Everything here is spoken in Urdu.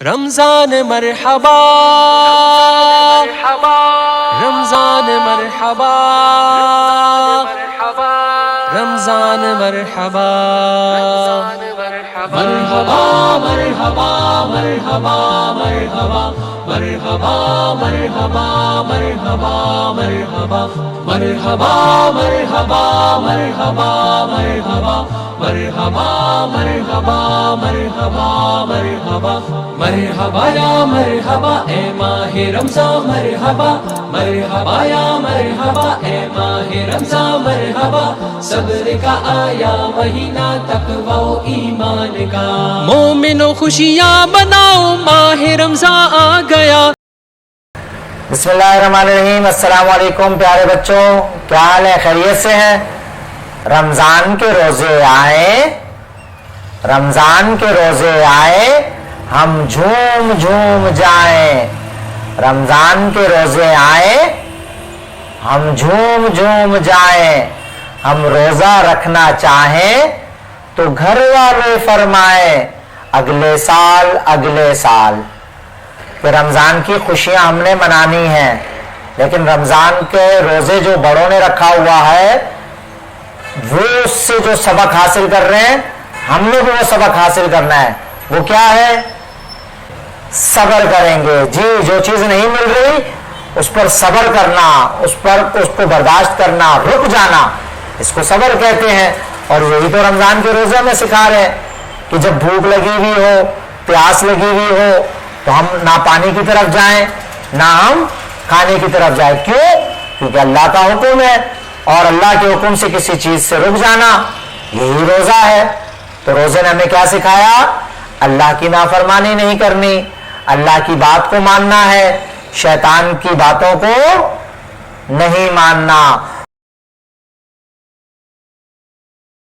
رمضان مرحبا رمضان مرحبا رمضان مرحبا مرحبا مرحبا مرحبا مرحبا مرحبا مرحبا مرحبا مرحبا مرحبا مرحبا مرحبا مرحبا مرحبا مرحبا مرحبا مرحبا مرحبا یا مرحبا اے ماہ رمضان مرحبا مرحبا یا مرحبا اے ماہ رمضان مرحبا صبر کا آیا مہینہ تقوی و ایمان کا مومنوں خوشیاں مناؤ ماہ رمضان آ گیا۔ بسم اللہ الرحمن الرحیم۔ السلام علیکم پیارے بچوں، کیا حال ہے؟ خیریت سے ہیں؟ رمضان کے روزے آئے، رمضان کے روزے آئے، ہم جھوم جھوم جائیں۔ رمضان کے روزے آئے، ہم جھوم جھوم جائیں۔ ہم روزہ رکھنا چاہیں تو گھر والے فرمائیں اگلے سال اگلے سال۔ کہ رمضان کی خوشیاں ہم نے منانی ہیں، لیکن رمضان کے روزے جو بڑوں نے رکھا ہوا ہے وہ اس سے جو سبق حاصل کر رہے ہیں، ہم نے بھی وہ سبق حاصل کرنا ہے۔ وہ کیا ہے؟ صبر کریں گے۔ جی، جو چیز نہیں مل رہی اس پر صبر کرنا، اس کو برداشت کرنا، رک جانا، اس کو صبر کہتے ہیں۔ اور یہی تو رمضان کے روزے میں سکھا رہے ہیں کہ جب بھوک لگی ہوئی ہو، پیاس لگی ہوئی ہو، تو ہم نہ پانی کی طرف جائیں نہ ہم کھانے کی طرف جائیں۔ کیوں؟ کیونکہ اللہ کا حکم ہے، اور اللہ کے حکم سے کسی چیز سے رک جانا یہی روزہ ہے۔ تو روزے نے ہمیں کیا سکھایا؟ اللہ کی نافرمانی نہیں کرنی، اللہ کی بات کو ماننا ہے، شیطان کی باتوں کو نہیں ماننا۔